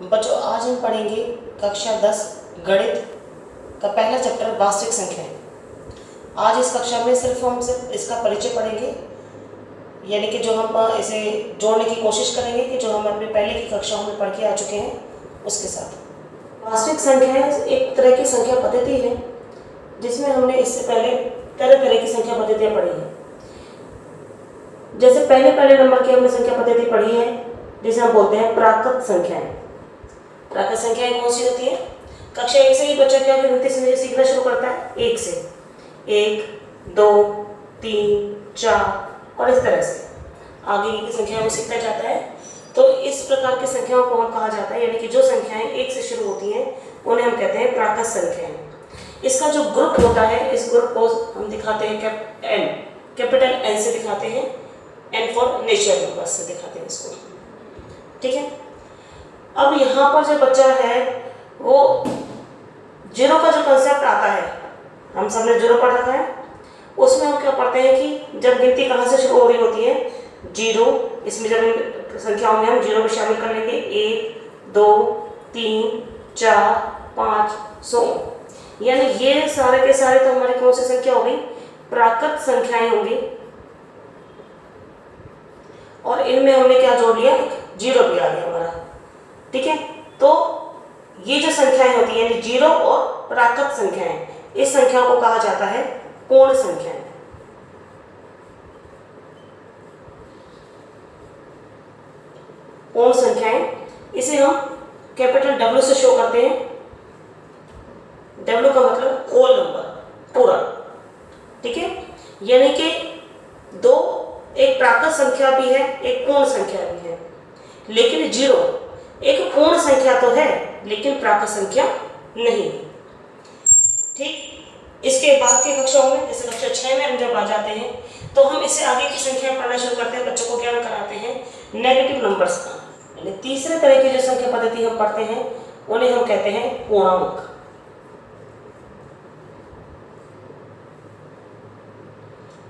बच्चों, आज हम पढ़ेंगे कक्षा 10 गणित का पहला चैप्टर वास्तविक संख्याएं। आज इस कक्षा में हम सिर्फ इसका परिचय पढ़ेंगे, यानी कि जो हम इसे जोड़ने की कोशिश करेंगे कि जो हम अपने पहले की कक्षाओं में पढ़ के आ चुके हैं उसके साथ। वास्तविक संख्याएं एक तरह की संख्या पद्धति है जिसमें हमने इससे पहले तरह तरह की संख्या पद्धतियाँ पढ़ी हैं। जैसे पहले नंबर की हमने संख्या पद्धति पढ़ी है जिसे हम बोलते हैं प्राकृत संख्याएं। प्राकृत संख्याएं कौन सी होती है? कक्षा 1 से ही बच्चा क्या गिनती से सीखना शुरू करता है, 1 से 1, 2, 3, 4 और इस तरह से आगे की संख्याओं में सीखता जाता है। तो इस प्रकार की संख्याओं को हम कहा जाता है, यानी कि जो संख्याएं 1 से शुरू होती हैं उन्हें हम कहते हैं प्राकृत संख्याएं। इसका जो ग्रुप होता है, इस ग्रुप को हम दिखाते हैं कैपिटल N से दिखाते हैं, N फॉर नेचुरल नंबर्स से दिखाते हैं इसको, ठीक है। अब यहाँ पर जो बच्चा है वो जीरो का जो कंसेप्ट आता है, हम सबने जीरो पढ़ रखा है, उसमें हम क्या पढ़ते हैं कि जब गिनती कहाँ से शुरू हो रही होती है, जीरो। इसमें जब संख्याओं में हम जीरो भी शामिल कर लेंगे, 1, 2, 3, 4, 5, 100, यानी ये सारे के सारे तो हमारी कौन सी संख्या होगी, प्राकृत संख्याएं होंगी। और इनमें हमने क्या जोड़ लिया, जीरो भी आ गया हमारा, ठीक है। तो ये जो संख्याएं होती है यानी जीरो और प्राकृत संख्याएं, इस संख्या को कहा जाता है पूर्ण संख्याएं। पूर्ण संख्याएं, इसे हम कैपिटल W से शो करते हैं। W का मतलब होल नंबर, पूरा, ठीक है। यानी कि दो, एक प्राकृत संख्या भी है, एक पूर्ण संख्या भी है, लेकिन जीरो एक पूर्ण संख्या तो है लेकिन प्राकृत संख्या नहीं, ठीक। इसके बाद के कक्षाओं में, जैसे कक्षा 6 में हम जब आ जाते हैं तो हम इससे आगे की संख्या पढ़ना शुरू करते हैं, बच्चों को ज्ञान कराते हैं नेगेटिव नंबर्स का। यानी तीसरे तरह की जो संख्या पद्धति हम पढ़ते हैं उन्हें हम कहते हैं पूर्णांक।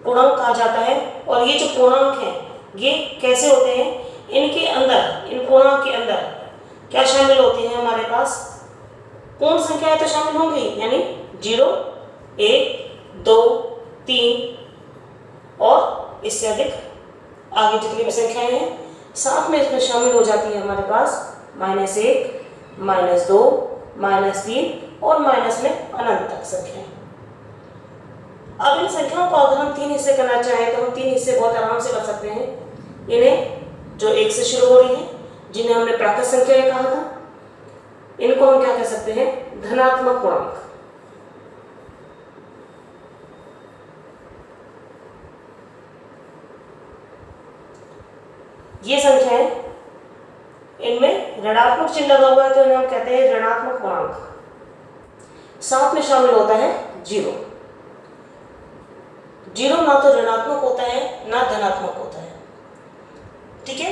पूर्णांक कहा जाता है। और ये जो पूर्णांक हैं ये कैसे होते हैं, इनके अंदर, इन पूर्णांक के अंदर क्या शामिल होती है हमारे पास, पूर्ण संख्याएं तो शामिल होंगी, यानी 0, 1, 2, 3 और इससे अधिक आगे जितनी भी संख्याएं हैं, साथ में इसमें शामिल हो जाती है हमारे पास -1, -2, -3 और माइनस में अनंत तक संख्याएं। अब इन संख्याओं को अगर हम 3 हिस्से करना चाहें तो हम 3 हिस्से बहुत आराम से कर सकते हैं। इन्हें जो 1 से शुरू हो रही है, जिन्हें हमने प्राकृत संख्याएं कहा था, इनको हम क्या कह सकते हैं, धनात्मक पूर्णांक। ये संख्याएं, इनमें ऋणात्मक चिन्ह लगा हुआ है तो इन्हें हम कहते हैं ऋणात्मक पूर्णांक। साथ में शामिल होता है जीरो। जीरो ना तो ऋणात्मक होता है ना धनात्मक होता है, ठीक है।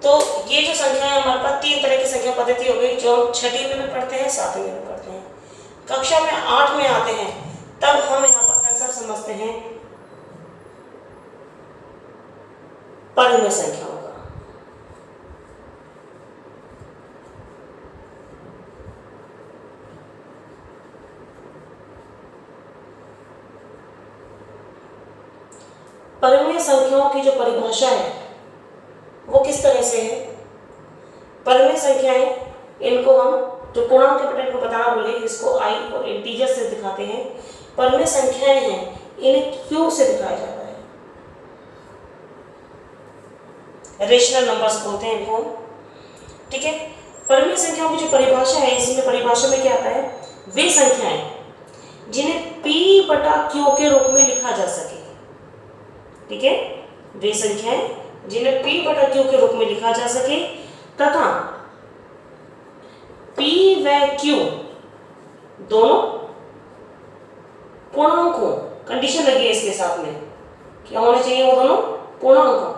तो ये जो संख्याएं हमारे पास 3 तरह की संख्या पद्धति हो गई, जो हम 6वीं में पढ़ते हैं, 7वीं में पढ़ते हैं। कक्षा में 8 में आते हैं तब हम यहाँ पर कंसेप्ट समझते हैं परिमेय संख्याओं का। परिमेय संख्याओं की जो परिभाषा है वो किस तरह से है। परिमेय संख्याएं, इनको हम जो पूर्णांक कैपिटल को बताना बोले, इसको I और इंटीजर से दिखाते हैं। परिमेय संख्याएं हैं, इन्हें Q से दिखाया जाता है। रेशनल नंबर्स बोलते हैं इनको, ठीक है। परिमेय संख्याओं की जो परिभाषा है, इसमें परिभाषा में क्या आता है, वे संख्याएं जिन्हें P/Q के रूप में लिखा जा सके, ठीक है। वे संख्याएं जिन्हें P/Q के रूप में लिखा जा सके तथा P व Q दोनों पूर्णांक हो। कंडीशन लगी है इसके साथ में, क्या होने चाहिए, वो दोनों पूर्णांक हो,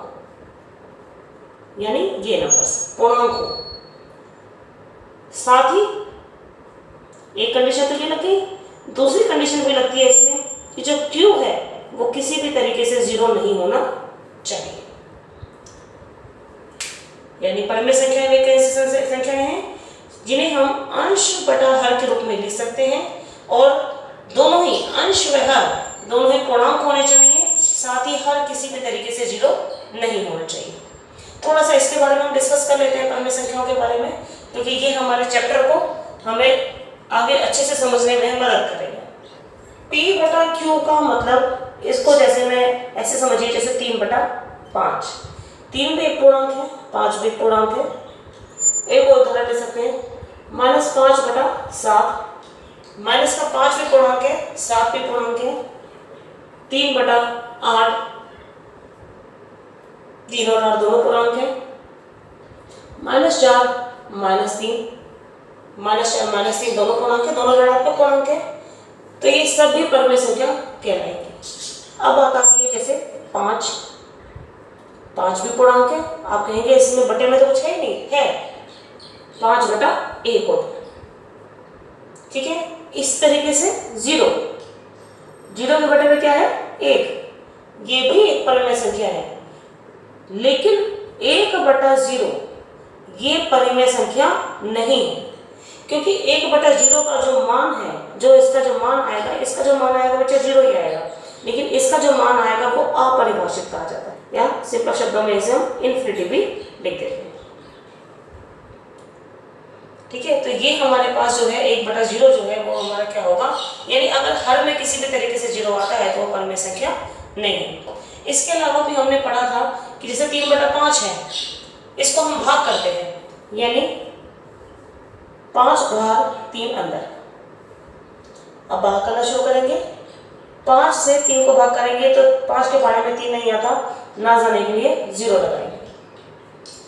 यानी ये नंबर्स पूर्णांक हो। साथ ही एक कंडीशन तो ये लग गई, दूसरी कंडीशन भी लगती है इसमें कि जो Q है वो किसी भी तरीके से 0 नहीं होना चाहिए। यानी परिमेय संख्या वे कैसी संख्याएं हैं जिन्हें हम अंश बटा हर के रूप में लिख सकते हैं, और दोनों ही अंश व हर दोनों ही पूर्णांक होने चाहिए, साथ ही हर किसी भी तरीके से जीरो नहीं होना चाहिए। थोड़ा सा इसके बारे में हम डिस्कस कर लेते हैं परमेय संख्याओं के बारे में, क्योंकि ये हमारे चैप्टर को हमें आगे अच्छे से समझने में मदद करेगा। P बटा Q का मतलब, इसको जैसे मैं ऐसे समझिए जैसे 3/5। 3 भी एक पूर्णांक है, 5 भी एक पूर्णांक है। एक और उदाहरण ले सकते हैं, -5/7। माइनस का 5 भी पूर्णांक है, 7 भी पूर्णांक है। 3/8, 3 और 8 दोनों पूर्णांक है। -4, -3, -4, -3 दोनों पूर्णांक है, दोनों ऋणात्मक पूर्णांक है। तो ये सब भी परमेय संख्या कहलाएंगे। अब बात आती है जैसे 5 भी पूर्णांक है। आप कहेंगे इसमें बटे में तो कुछ है नहीं, है 5/1 होता है, ठीक है। इस तरीके से 0 के बटे में क्या है 1, ये भी एक परमेय संख्या है, लेकिन 1/0 ये परमेय संख्या नहीं है, क्योंकि 1/0 का जो मान है, जो इसका जो मान आएगा, इसका जो मान आएगा बच्चा 0 ही आएगा, लेकिन इसका जो मान आएगा वो अपरिभाषित कहा जाता है, या सिंपल शब्दों में इसे हम इन्फिनिटी भी लिख देते हैं, ठीक है। तो ये हमारे पास जो है 1/0 जो है वो हमारा क्या होगा, यानी अगर हर में किसी भी तरीके से 0 आता है तो वो परमेय संख्या नहीं है। इसके अलावा भी हमने पढ़ा था कि जैसे 3/5 है, इसको हम भाग करते हैं, यानी 5/3 अंदर। अब भाग करना शुरू करेंगे, 5 से 3 को भाग करेंगे तो 5 के पहाड़े में 3 नहीं आता, ना जाने के लिए 0 लगाएंगे।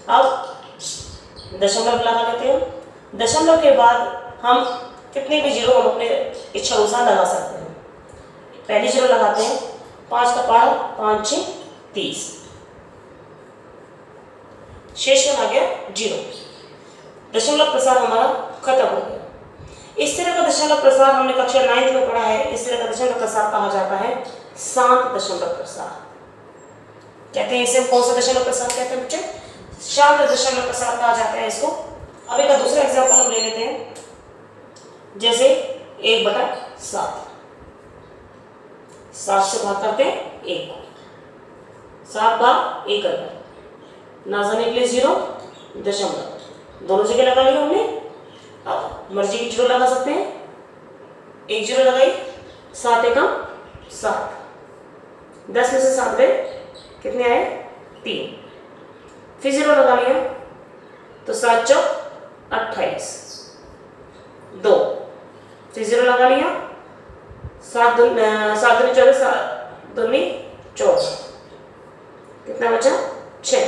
अब दशमलव लगा देते हैं। दशमलव के बाद हम कितने भी 0 हम अपने इच्छा अनुसार लगा सकते हैं। पहली 0 लगाते हैं, 5 का पहाड़ा 5 6 30, शेष में आ गया 0। दशमलव प्रसार हमारा खत्म हो गया। इस तरह का दशमलव प्रसार हमने कक्षा 9th में पढ़ा है। इस तरह का दशमलव प्रसार कहा जाता है शांत दशमलव प्रसार। कहते हैं इसे कौन सा दशमलव प्रसार कहते हैं बच्चे? शांत दशमलव प्रसार कहा जाता है इसको। अब एक दूसरा एग्जांपल हम ले लेते हैं, जैसे 1/7। 7 से भाग करते हैं 1 को, 7/1 अंदर, ना जाने के लिए 0, दशमलव दोनों जगह लगा लिया हमने। अब मर्जी की 0 लगा सकते हैं, एक 0 लगाई, 7 एकम 7, 10 में से 7 गए, कितने आए 3, फिर 0 लगा लिया तो 7 चौक 28, 2, फिर 0 लगा लिया, 7 दूनी 14, 7 दूनी 14, कितना बचा 6,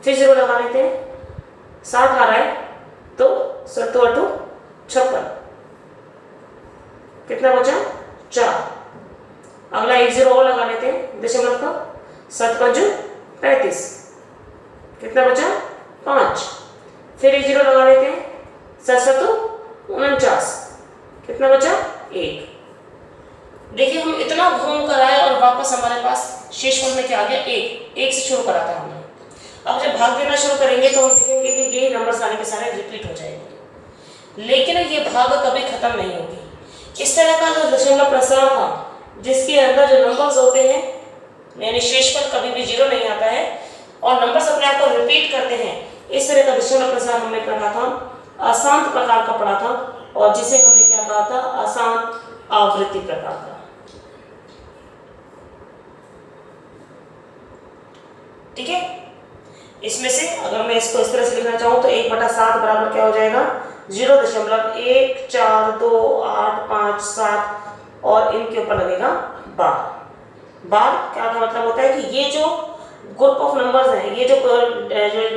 फिर 0 लगा लेते हैं, 7 आ रहा है तो 7 8 56, कितना बचा 4। अगला 1 0 और लगा लेते हैं दशमलव का, 7 5 35, कितना बचा 5, फिर 1 0 लगा लेते हैं, 7 7 49, कितना बचा 1। देखिए हम इतना घूम कर आए और वापस हमारे पास शेषफल में क्या आ गया 1 से शुरू करा था हमने। अब जब भाग देना शुरू करेंगे तो हम देखेंगे कि ये नंबर सारे के सारे रिपीट हो जाएंगे, लेकिन ये भाग कभी खत्म नहीं होगी। इस तरह का जो दशमलव प्रसार था जिसके अंदर जो नंबर्स होते हैं, यानी शेषफल कभी भी 0 नहीं आता है और नंबर्स अपने आप को रिपीट करते हैं, इस तरह का दशमलव प्रसार हमने पढ़ा था, अशांत प्रकार का पढ़ा था, और जिसे हमने क्या कहा था, अशांत आवृत्ति प्रकार का। ठीक है, इसमें से अगर मैं इसको इस तरह से लिखना चाहूँ तो 1/7 बराबर क्या हो जाएगा 0.14285 और इनके ऊपर लगेगा बार। क्या का मतलब होता है कि ये जो ग्रुप ऑफ नंबर्स हैं, ये जो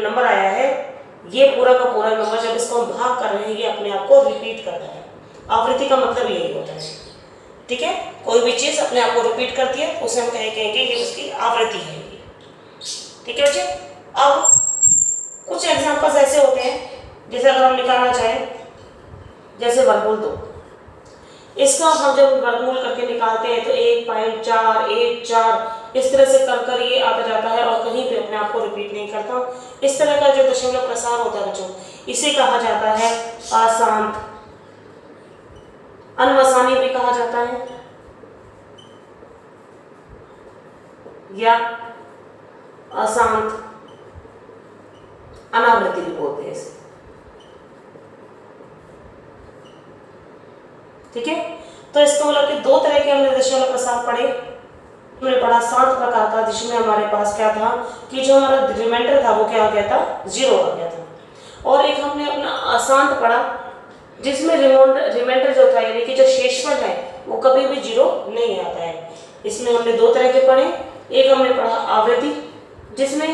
नंबर आया है, ये पूरा का पूरा नंबर जब इसको हम भाग कर रहे हैं ये अपने आप को रिपीट कर रहा है। आवृत्ति का मतलब यही होता है। ठीक है, कोई भी चीज़ अपने आप को रिपीट करती है उसे हम कहेंगे ये उसकी आवृत्ति है। ठीक है बच्चे, अब कुछ एग्जांपल्स ऐसे होते हैं जैसे अगर हम निकालना चाहें, जैसे वर्गमूल 2, इसका हम जब वर्गमूल करके निकालते हैं तो 1.414 इस तरह से कर कर ये आता जाता है और कहीं पे अपने आप को रिपीट नहीं करता। इस तरह का जो दशमलव प्रसार होता है बच्चों, इसे कहा जाता है अशांत। अनवसानी भी कहा जाता है या अशांत अनावृत्ति भी बोलते हैं इसे। ठीक है, तो इसका मतलब कि दो तरह के हमने दशमलव प्रसार पढ़े। हमने पढ़ा शांत प्रकार का, जिसमें हमारे पास क्या था कि जो हमारा रिमाइंडर था वो क्या आ गया था, 0 आ गया था। और एक हमने अपना अशांत पढ़ा, जिसमें रिमाइंडर जो था यानी कि जो शेषफल है वो कभी भी 0 नहीं आता है। इसमें हमने दो तरह के पढ़े। एक हमने पढ़ा आवृत्ति, जिसमें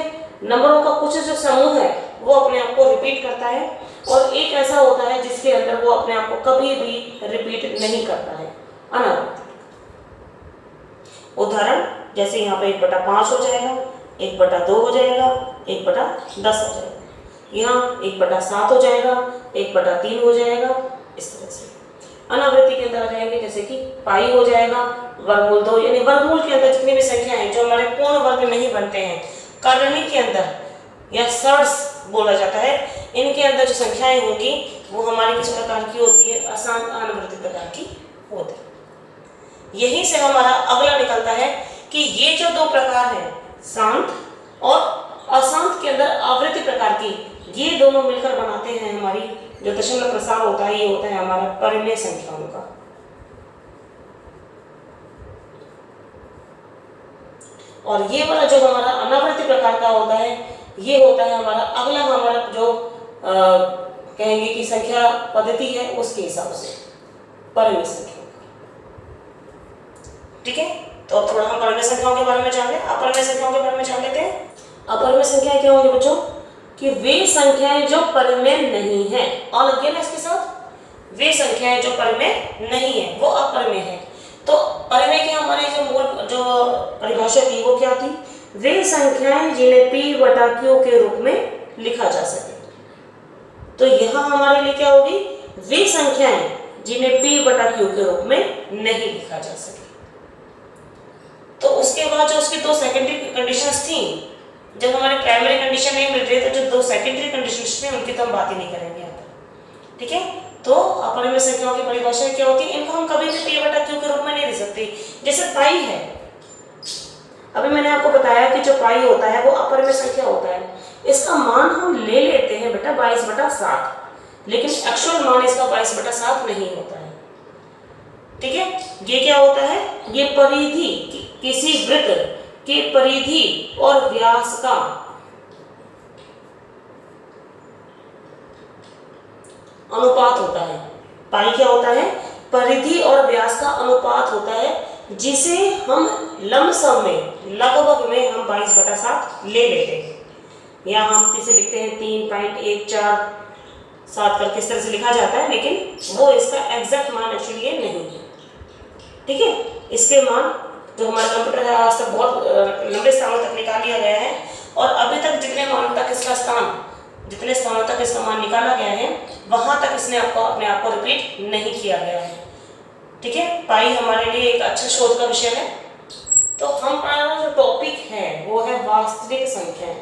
नंबरों का कुछ जो समूह है वो अपने आप को रिपीट करता है, और एक ऐसा होता है जिसके अंदर वो अपने आप को कभी भी रिपीट नहीं करता है, अनावृत्ति। उदाहरण जैसे यहाँ पे 1/5 हो जाएगा, 1/2 हो जाएगा, 1/10 हो जाएगा, यहाँ 1/7 हो जाएगा, 1/3 हो जाएगा। इस तरह से अनावृत्ति के अंदर आ जाएंगे, जैसे कि पाई हो जाएगा, वर्गमूल 2, यानी वर्गमूल के अंदर जितनी भी संख्या है जो हमारे पूर्ण वर्ग नहीं बनते हैं, करणी के अंदर या सर्स बोला जाता है, इनके अंदर जो संख्याएं होंगी वो हमारी किस प्रकार की होती है, अशांत अनावृत्ति प्रकार की होती है। यहीं से हमारा अगला निकलता है कि ये जो दो प्रकार है, शांत और अशांत के अंदर आवृत्ति प्रकार की, ये दोनों मिलकर बनाते हैं हमारी जो दशमलव प्रसार होता है, ये होता है हमारा परिमेय संख्याओं का। और ये वाला जो हमारा अनावृत्ति प्रकार का होता है, ये होता है हमारा अगला, हमारा जो कहेंगे कि संख्या पद्धति है उसके हिसाब से परिमेय संख्या। ठीक है, तो अब थोड़ा हम परिमेय संख्याओं के बारे में जान लें। अपरिमेय संख्याओं के बारे में जान लेते हैं। अपरिमेय संख्याएं क्या होंगी बच्चों, कि वे संख्याएं जो परिमेय नहीं है, और लग गया ना इसके साथ, वे संख्याएं जो परिमेय नहीं है वो अपरिमेय है। तो परिमेय की हमारी जो मूल जो परिभाषा थी वो क्या थी, वे संख्याएं जिन्हें p/q के रूप में लिखा जा सके। तो यहाँ हमारे लिए क्या होगी, वे संख्याएं जिन्हें p/q के रूप में नहीं लिखा जा सके। तो उसके बाद जो उसकी दो सेकेंडरी कंडीशंस थी, जब हमारे प्राइमरी कंडीशन नहीं मिल रही, तो जो दो सेकेंडरी कंडीशंस थी उनकी तो हम बात ही नहीं करेंगे यहाँ पर। ठीक है, तो अपरिमेय संख्याओं की परिभाषा क्या होती है, इनको हम कभी भी p/q के रूप में नहीं लिख सकते। जैसे पाई है, अभी मैंने आपको बताया कि जो पाई होता है वो अपरिमेय संख्या होता है, इसका मान हम ले लेते हैं बेटा 22/7, लेकिन एक्चुअल मान इसका 22/7 नहीं होता है। ठीक है, ये क्या होता है, ये परिधि, किसी वृत्त के परिधि और व्यास का अनुपात होता है। पाई क्या होता है, परिधि और व्यास का अनुपात होता है, जिसे हम लमसम में, लगभग में हम 22/7 ले लेते हैं, या हम इसे लिखते हैं 3.147 करके इस तरह से लिखा जाता है, लेकिन वो इसका एग्जैक्ट मान एक्चुअली ये नहीं है। ठीक है, इसके मान जो हमारा कंप्यूटर है आज तक बहुत लंबे स्थानों तक निकाल लिया गया है, और अभी तक जितने मानों तक इसका स्थान, जितने स्थानों तक इसका मान निकाला गया है, वहां तक इसने अपने आप को रिपीट नहीं किया गया है। ठीक है, पाई हमारे लिए एक अच्छा शोध का विषय है। तो हमारा जो टॉपिक है वो है वास्तविक संख्याएं।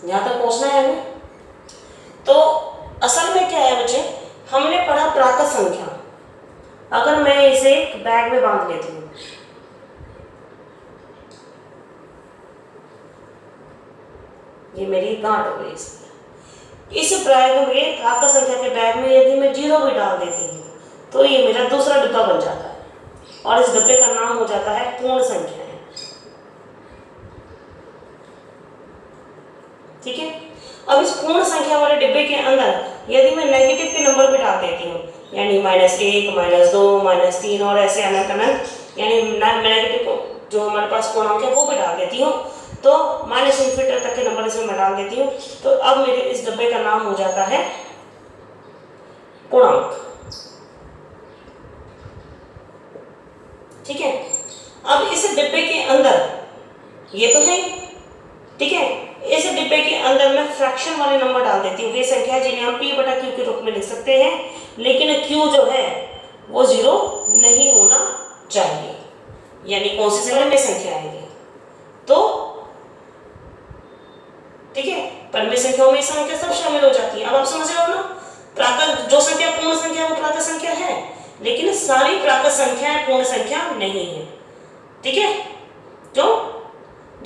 यहां तक पहुंचना है हमें। तो असल में क्या है बच्चे, हमने पढ़ा प्राकृत संख्या। अगर मैं इसे बैग में बांध लेती हूँ, ये मेरी गांठ हो गई, इस बैग में, प्राकृत संख्या के बैग में यदि मैं 0 भी डाल देती हूँ तो ये मेरा दूसरा डिब्बा बन जाता है, और इस डिब्बे का नाम हो जाता है पूर्ण संख्याएं। ठीक है, अब इस पूर्ण संख्या वाले डिब्बे के अंदर यदि मैं नेगेटिव के नंबर भी डाल देती हूँ, यानी -1, -2, -3 और ऐसे अनंत अनंत, यानी नेगेटिव जो हमारे पास पूर्णांक है वो भी डाल देती हूँ, तो -∞ तक के नंबर इसमें मैं डाल देती हूँ, तो अब मेरे इस डब्बे का नाम हो जाता है पूर्णांक। ठीक है, अब इस डिब्बे के अंदर ये तो है, ठीक है, इस डिब्बे के अंदर मैं फ्रैक्शन वाले नंबर डाल देती हूँ, वे संख्या जिन्हें हम p/q के रूप में लिख सकते हैं, लेकिन q जो है वो 0 नहीं होना चाहिए, यानी कौन सी संख्या में संख्या आएगी। तो ठीक है, परम्य संख्याओं में संख्या सब शामिल हो जाती है। अब आप समझ रहे हो ना, प्राकृत जो संख्या पूर्ण संख्या है वो प्राकृत संख्या है, लेकिन सारी प्राकृत संख्याएं पूर्ण संख्या नहीं है। ठीक है, जो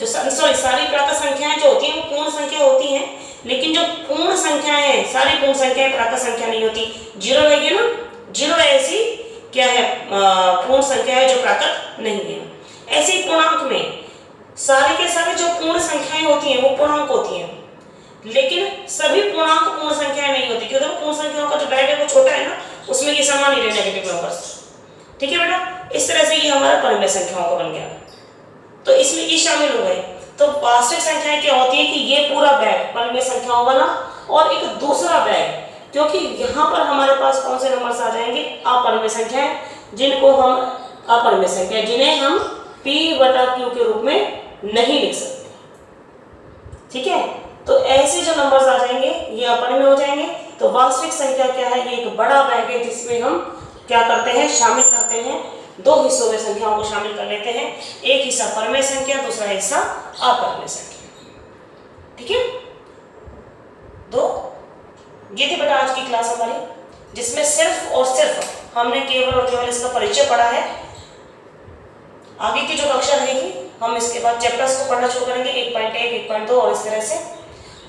सारी प्राकृत संख्याएं जो होती हैं वो पूर्ण संख्या होती हैं, लेकिन जो पूर्ण संख्याएं हैं सारी पूर्ण संख्याएं प्राकृत संख्या नहीं होती। 0 रहेगी ना, 0 ऐसी क्या है, पूर्ण संख्या है जो प्राकृत नहीं है। ऐसे ही पूर्णांक में सारे के सारे जो पूर्ण संख्याएं होती हैं वो पूर्णांक होती हैं, लेकिन सभी पूर्णांक पूर्ण संख्याएं नहीं होती, क्योंकि पूर्ण संख्याओं का जो बैग है वो छोटा है ना, उसमें ये समान ही रहे नेगेटिव नंबर्स। ठीक है बेटा, इस तरह से ये हमारा परम्य संख्याओं का बन गया। तो इसमें ये शामिल हो गए। तो वास्तविक संख्याएं क्या होती है कि ये पूरा बैग परम्य संख्याओं वाला, और एक दूसरा बैग, क्योंकि यहाँ पर हमारे पास कौन से नंबर्स आ जाएंगे, अपरम्य संख्याएं, जिनको हम अपरम्य संख्या जिन्हें हम p/q के रूप में नहीं लिख सकते। ठीक है, तो ऐसे जो नंबर्स आ जाएंगे ये अपरम्य हो जाएंगे। तो वास्तविक संख्या क्या है, ये एक बड़ा बैग है जिसमें हम क्या करते हैं, शामिल करते हैं, दो हिस्सों में संख्याओं को शामिल कर लेते हैं, एक हिस्सा परम्य संख्या, दूसरा हिस्सा अपरम्य संख्या। ठीक है, तो ये थी बेटा आज की क्लास हमारी, जिसमें सिर्फ और सिर्फ हमने केवल और केवल इसका परिचय पढ़ा है। आगे की जो कक्षा रहेगी हम इसके बाद चैप्टर्स को पढ़ना शुरू करेंगे, 1.1, 1.2 और इस तरह से।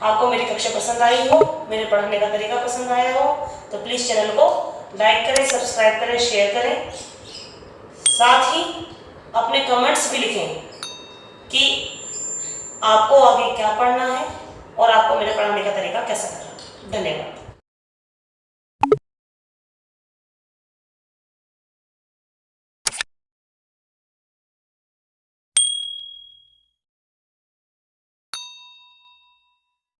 आपको मेरी कक्षा पसंद आई हो, मेरे पढ़ाने का तरीका पसंद आया हो, तो प्लीज़ चैनल को लाइक करें, सब्सक्राइब करें, शेयर करें। साथ ही अपने कमेंट्स भी लिखें कि आपको आगे क्या पढ़ना है और आपको मेरे पढ़ाने का तरीका कैसा लगा। धन्यवाद।